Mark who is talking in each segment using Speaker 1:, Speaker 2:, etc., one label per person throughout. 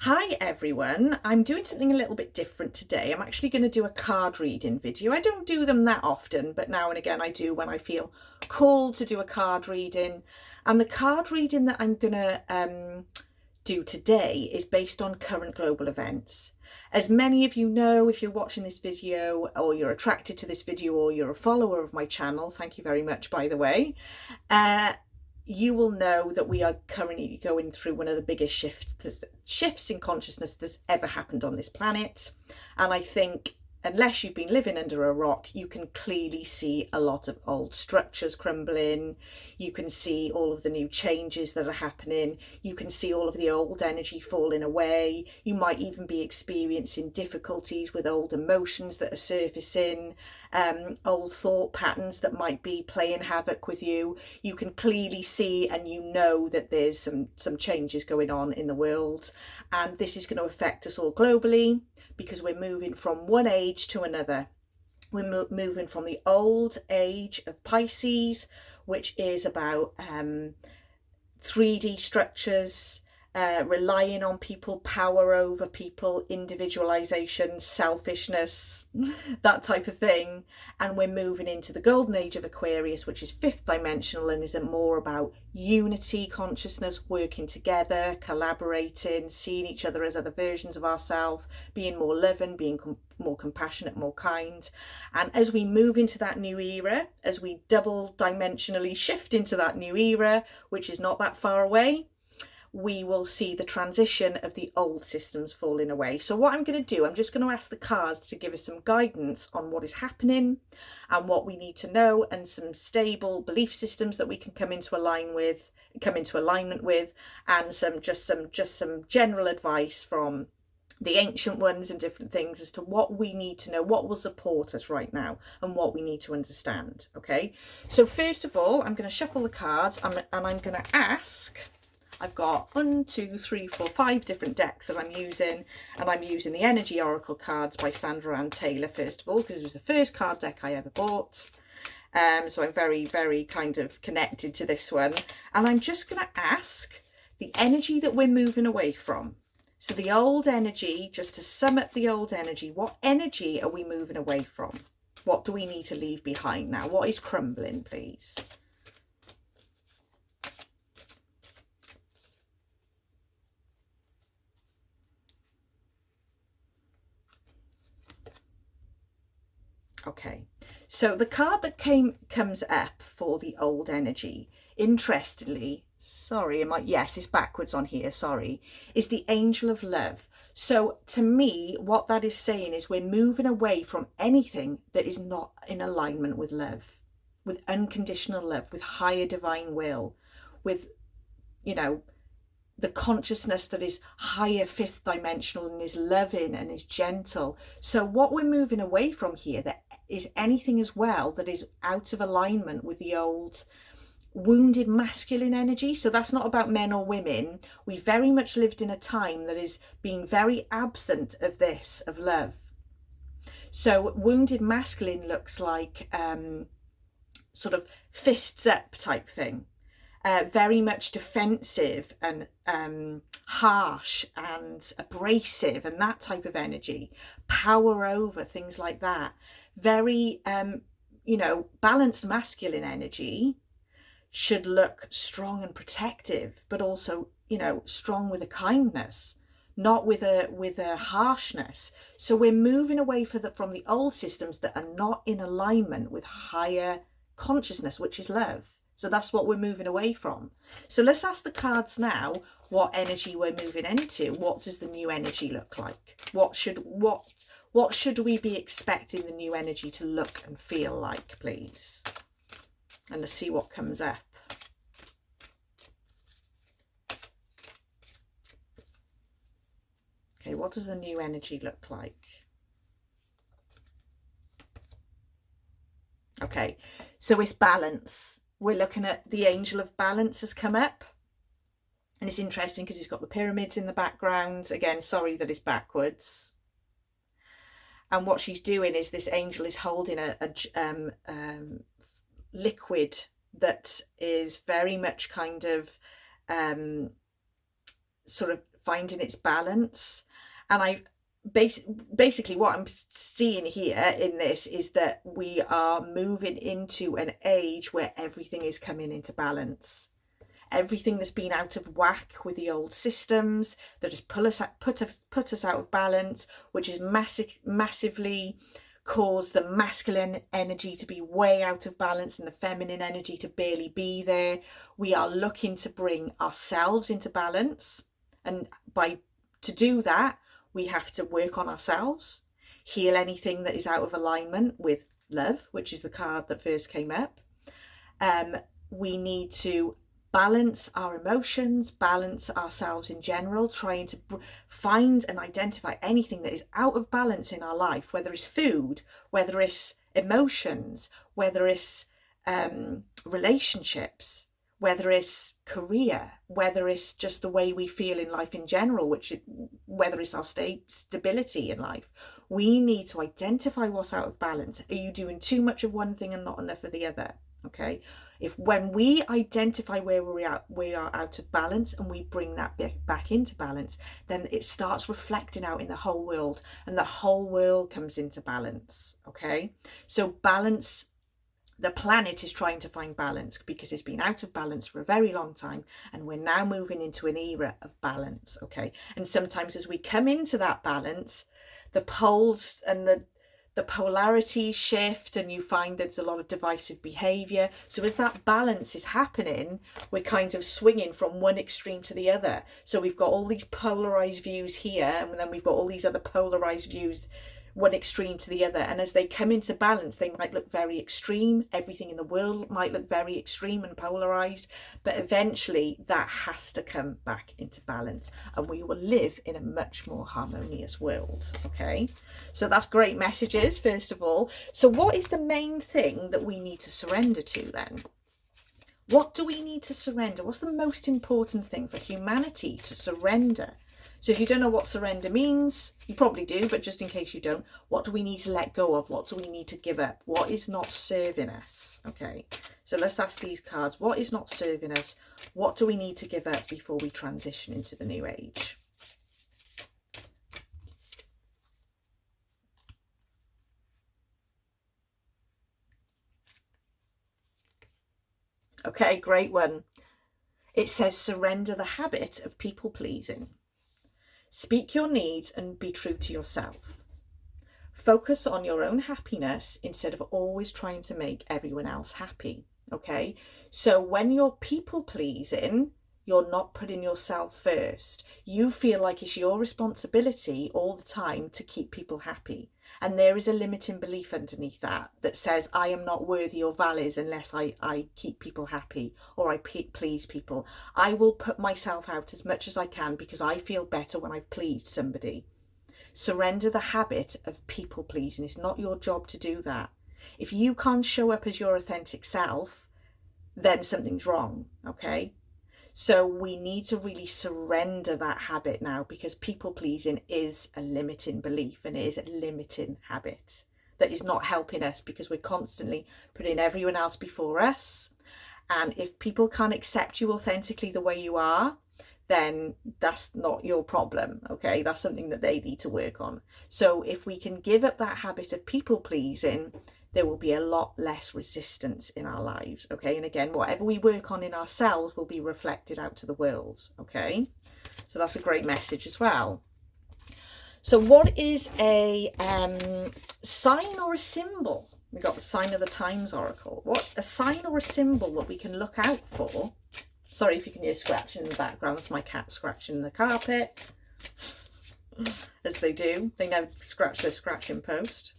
Speaker 1: Hi everyone, I'm doing something a little bit different today. I'm actually going to do a card reading video. I don't do them that often, but now and again I do when I feel called to do a card reading. And the card reading that I'm going to do today is based on current global events. As many of you know, if you're watching this video or you're attracted to this video or you're a follower of my channel, thank you very much by the way, you will know that we are currently going through one of the biggest shifts in consciousness that's ever happened on this planet. And I think unless you've been living under a rock, you can clearly see a lot of old structures crumbling. You can see all of the new changes that are happening. You can see all of the old energy falling away. You might even be experiencing difficulties with old emotions that are surfacing, old thought patterns that might be playing havoc with you. You can clearly see and you know that there's some changes going on in the world, and this is going to affect us all globally, because we're moving from one age to another. We're moving from the old age of Pisces, which is about 3D structures, relying on people, power over people, individualization, selfishness, that type of thing. And we're moving into the golden age of Aquarius, which is fifth dimensional and is more about unity consciousness, working together, collaborating, seeing each other as other versions of ourselves, being more loving, being more compassionate, more kind. And as we move into that new era, as we double dimensionally shift into that new era, which is not that far away, we will see the transition of the old systems falling away. So what I'm going to do, I'm just going to ask the cards to give us some guidance on what is happening and what we need to know, and some stable belief systems that we can come into alignment with, and some general advice from the ancient ones and different things as to what we need to know, what will support us right now, and what we need to understand. Okay, so first of all, I'm going to shuffle the cards and I'm going to ask. I've got 5 different decks that I'm using, and I'm using the Energy Oracle cards by Sandra Ann Taylor first of all, because it was the first card deck I ever bought. So I'm very, very kind of connected to this one. And I'm just going to ask the energy that we're moving away from. So the old energy, just to sum up the old energy, what energy are we moving away from? What do we need to leave behind now? What is crumbling, please? Okay, so the card that comes up for the old energy, interestingly, yes, it's backwards on here, sorry, is the Angel of Love. So to me, what that is saying is we're moving away from anything that is not in alignment with love, with unconditional love, with higher divine will, with, you know, the consciousness that is higher fifth dimensional and is loving and is gentle. So what we're moving away from here, that is anything as well that is out of alignment with the old wounded masculine energy. So that's not about men or women. We very much lived in a time that is being very absent of this, of love. So wounded masculine looks like sort of fists up type thing. Very much defensive and harsh and abrasive and that type of energy, power over, things like that. Very, balanced masculine energy should look strong and protective, but also, strong with a kindness, not with a harshness. So we're moving away from the old systems that are not in alignment with higher consciousness, which is love. So that's what we're moving away from. So let's ask the cards now what energy we're moving into. What does the new energy look like? What should we be expecting the new energy to look and feel like, please? And let's see what comes up. Okay, what does the new energy look like? Okay, so it's balance. We're looking at the Angel of Balance has come up. And it's interesting because it's got the pyramids in the background. Again, sorry that it's backwards. And what she's doing is this angel is holding a liquid that is very much kind of sort of finding its balance. And basically what I'm seeing here in this is that we are moving into an age where everything is coming into balance. Everything that's been out of whack with the old systems that just put us out of balance, which is massively cause the masculine energy to be way out of balance and the feminine energy to barely be there. We are looking to bring ourselves into balance, and to do that we have to work on ourselves, heal anything that is out of alignment with love, which is the card that first came up. We need to balance our emotions, balance ourselves in general, trying to find and identify anything that is out of balance in our life, whether it's food, whether it's emotions, whether it's relationships, whether it's career, whether it's just the way we feel in life in general, whether it's our stability in life. We need to identify what's out of balance. Are you doing too much of one thing and not enough of the other? Okay. When we identify where we are out of balance and we bring that bit back into balance, then it starts reflecting out in the whole world, and the whole world comes into balance. Okay. So balance. The planet is trying to find balance because it's been out of balance for a very long time, and we're now moving into an era of balance. Okay. And sometimes as we come into that balance, the poles and the polarity shift, and you find there's a lot of divisive behavior. So as that balance is happening, we're kind of swinging from one extreme to the other. So we've got all these polarized views here, and then we've got all these other polarized views, one extreme to the other. And as they come into balance, they might look very extreme. Everything in the world might look very extreme and polarized, but eventually that has to come back into balance, and we will live in a much more harmonious world. Okay, so that's great messages, first of all. So what is the main thing that we need to surrender to then? What do we need to surrender? What's the most important thing for humanity to surrender? So if you don't know what surrender means, you probably do, but just in case you don't, what do we need to let go of? What do we need to give up? What is not serving us? Okay, so let's ask these cards. What is not serving us? What do we need to give up before we transition into the new age? Okay, great one. It says surrender the habit of people pleasing. Speak your needs and be true to yourself. Focus on your own happiness instead of always trying to make everyone else happy. Okay, so when you're people pleasing, you're not putting yourself first. You feel like it's your responsibility all the time to keep people happy. And there is a limiting belief underneath that says, I am not worthy or valid unless I keep people happy or I please people. I will put myself out as much as I can because I feel better when I've pleased somebody. Surrender the habit of people pleasing. It's not your job to do that. If you can't show up as your authentic self, then something's wrong. Okay. So we need to really surrender that habit now, because people pleasing is a limiting belief and it is a limiting habit that is not helping us, because we're constantly putting everyone else before us. And if people can't accept you authentically the way you are, then that's not your problem. Okay, that's something that they need to work on. So if we can give up that habit of people pleasing, there will be a lot less resistance in our lives. Okay, and again, whatever we work on in ourselves will be reflected out to the world. Okay, so that's a great message as well. So what is a sign or a symbol? We got the sign of the times oracle. What's a sign or a symbol that we can look out for? Sorry if you can hear scratching in the background. That's my cat scratching the carpet, as they do. They never scratch their scratching post.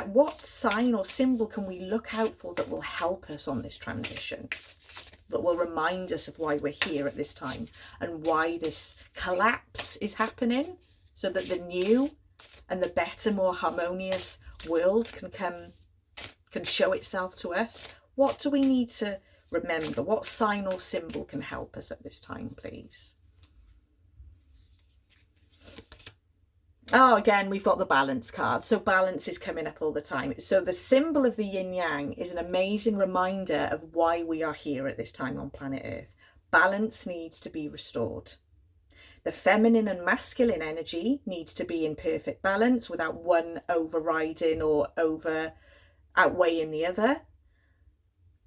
Speaker 1: What sign or symbol can we look out for that will help us on this transition, that will remind us of why we're here at this time and why this collapse is happening, so that the new and the better, more harmonious world can show itself to us? What do we need to remember? What sign or symbol can help us at this time, please? Oh, again, we've got the balance card. So balance is coming up all the time. So the symbol of the yin yang is an amazing reminder of why we are here at this time on planet Earth. Balance needs to be restored. The feminine and masculine energy needs to be in perfect balance without one overriding or outweighing the other.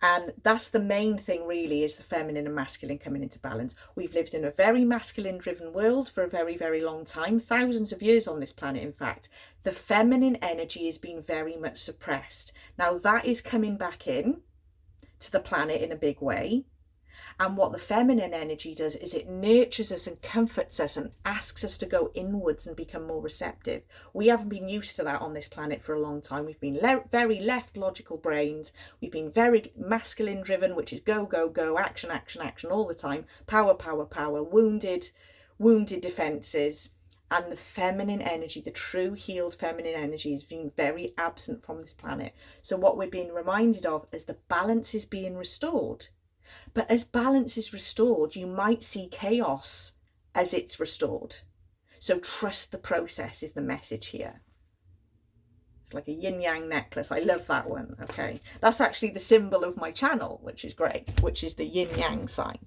Speaker 1: And that's the main thing really, is the feminine and masculine coming into balance. We've lived in a very masculine driven world for a very, very long time, thousands of years on this planet. In fact, the feminine energy has been very much suppressed. Now that is coming back in to the planet in a big way. And what the feminine energy does is it nurtures us and comforts us and asks us to go inwards and become more receptive. We haven't been used to that on this planet for a long time. We've been very left logical brains. We've been very masculine driven, which is go, go, go, action, action, action all the time. Power, power, power, wounded defenses. And the feminine energy, the true healed feminine energy, has been very absent from this planet. So what we're being reminded of is the balance is being restored. But as balance is restored, you might see chaos as it's restored. So trust the process is the message here. It's like a yin-yang necklace. I love that one. Okay. That's actually the symbol of my channel, which is great, which is the yin-yang sign.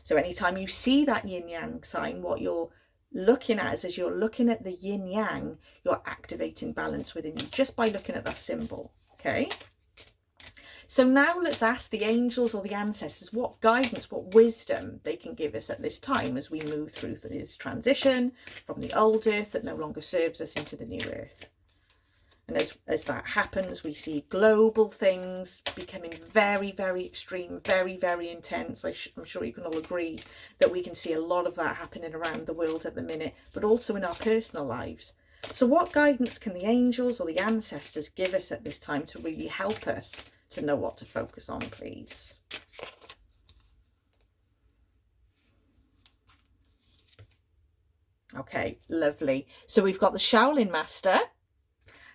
Speaker 1: So anytime you see that yin-yang sign, what you're looking at is, as you're looking at the yin-yang, you're activating balance within you just by looking at that symbol. Okay. So now let's ask the angels or the ancestors what guidance, what wisdom they can give us at this time as we move through this transition from the old earth that no longer serves us into the new earth. And as that happens, we see global things becoming very, very extreme, very, very intense. I'm sure you can all agree that we can see a lot of that happening around the world at the minute, but also in our personal lives. So what guidance can the angels or the ancestors give us at this time to really help us to know what to focus on, please? Okay, lovely. So we've got the Shaolin Master,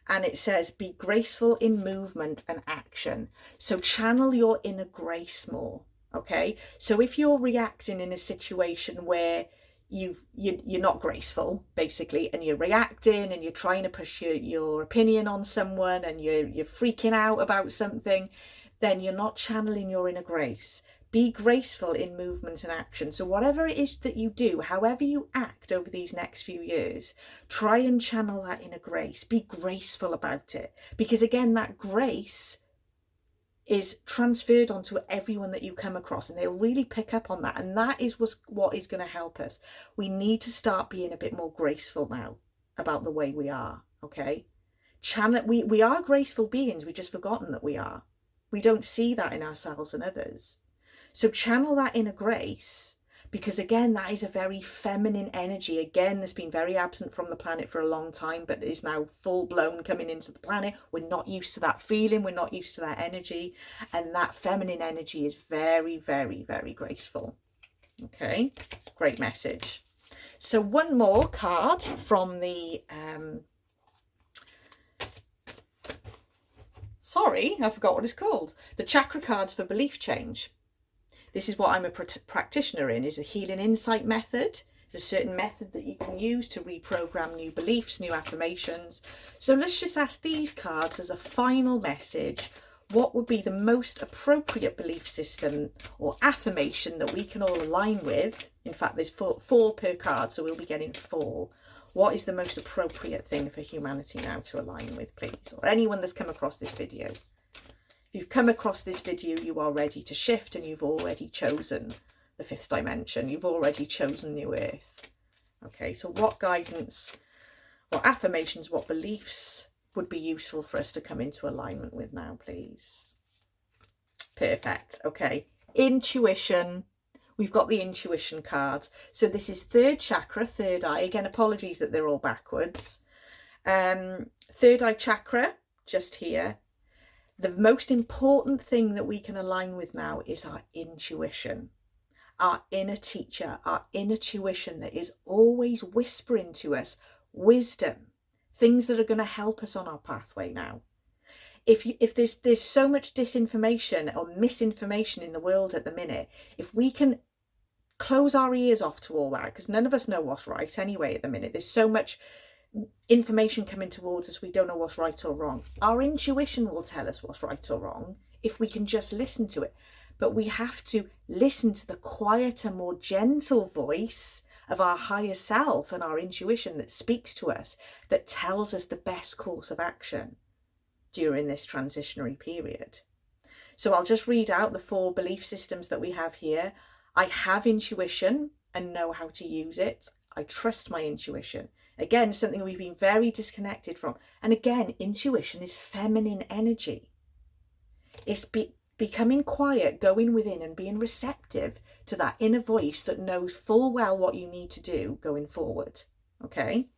Speaker 1: and it says, be graceful in movement and action. So channel your inner grace more, okay? So if you're reacting in a situation where you're not graceful, basically, and you're reacting and you're trying to push your opinion on someone and you're freaking out about something, then you're not channeling your inner grace. Be graceful in movement and action. So whatever it is that you do, however you act over these next few years, try and channel that inner grace. Be graceful about it. Because again, that grace is transferred onto everyone that you come across, and they'll really pick up on that. And that is what is going to help us. We need to start being a bit more graceful now about the way we are, okay? We are graceful beings. We've just forgotten that we are. We don't see that in ourselves and others. So channel that inner grace, because again, that is a very feminine energy. Again, that's been very absent from the planet for a long time, but is now full blown coming into the planet. We're not used to that feeling. We're not used to that energy. And that feminine energy is very, very, very graceful. Okay, great message. So one more card from the, sorry, I forgot what it's called. The chakra cards for belief change. This is what I'm a practitioner in, is a healing insight method. It's a certain method that you can use to reprogram new beliefs, new affirmations. So let's just ask these cards as a final message, what would be the most appropriate belief system or affirmation that we can all align with? In fact, there's four per card, so we'll be getting 4. What is the most appropriate thing for humanity now to align with, please? Or anyone that's come across this video. If you've come across this video, you are ready to shift, and you've already chosen the 5th dimension. You've already chosen New Earth. Okay, so what guidance, what affirmations, what beliefs would be useful for us to come into alignment with now, please? Perfect. Okay, intuition. We've got the intuition cards. So this is 3rd chakra, 3rd eye. Again, apologies that they're all backwards. 3rd eye chakra, just here. The most important thing that we can align with now is our intuition, our inner teacher, our inner tuition that is always whispering to us wisdom, things that are going to help us on our pathway now. If there's so much disinformation or misinformation in the world at the minute, if we can close our ears off to all that, because none of us know what's right anyway at the minute. There's so much information coming towards us, we don't know what's right or wrong. Our intuition will tell us what's right or wrong if we can just listen to it. But we have to listen to the quieter, more gentle voice of our higher self and our intuition that speaks to us, that tells us the best course of action during this transitionary period. So I'll just read out the 4 belief systems that we have here. I have intuition and know how to use it. I trust my intuition. Again, something we've been very disconnected from. And again, intuition is feminine energy. It's becoming quiet, going within and being receptive to that inner voice that knows full well what you need to do going forward. Okay?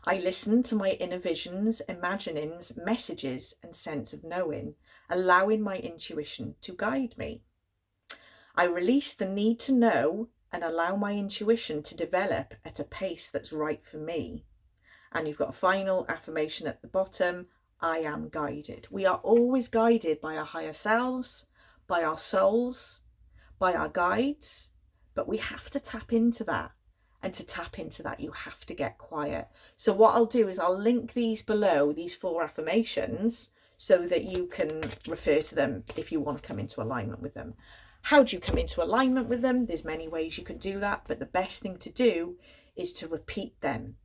Speaker 1: I listen to my inner visions, imaginings, messages and sense of knowing, allowing my intuition to guide me. I release the need to know and allow my intuition to develop at a pace that's right for me. And you've got a final affirmation at the bottom. I am guided. We are always guided by our higher selves, by our souls, by our guides, but we have to tap into that. And to tap into that, you have to get quiet. So what I'll do is I'll link these below, these 4 affirmations, so that you can refer to them if you want to come into alignment with them. How do you come into alignment with them? There's many ways you can do that, but the best thing to do is to repeat them,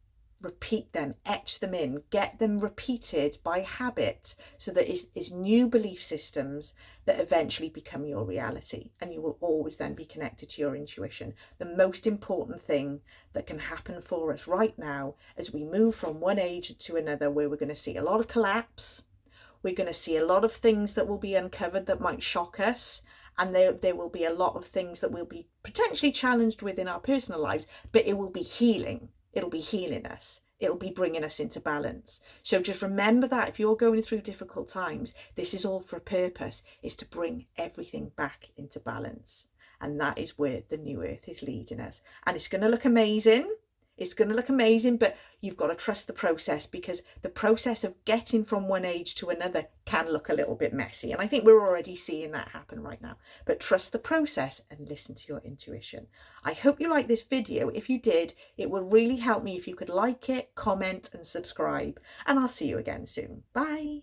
Speaker 1: etch them in, get them repeated by habit, so that it's new belief systems that eventually become your reality, and you will always then be connected to your intuition. The most important thing that can happen for us right now as we move from one age to another, where we're going to see a lot of collapse, we're going to see a lot of things that will be uncovered that might shock us, and there will be a lot of things that we'll be potentially challenged with in our personal lives, but it will be healing. It'll be healing us. It'll be bringing us into balance. So just remember that if you're going through difficult times, this is all for a purpose. It's to bring everything back into balance. And that is where the new earth is leading us. And it's going to look amazing. It's going to look amazing, but you've got to trust the process, because the process of getting from one age to another can look a little bit messy. And I think we're already seeing that happen right now. But trust the process and listen to your intuition. I hope you liked this video. If you did, it would really help me if you could like it, comment and subscribe. And I'll see you again soon. Bye.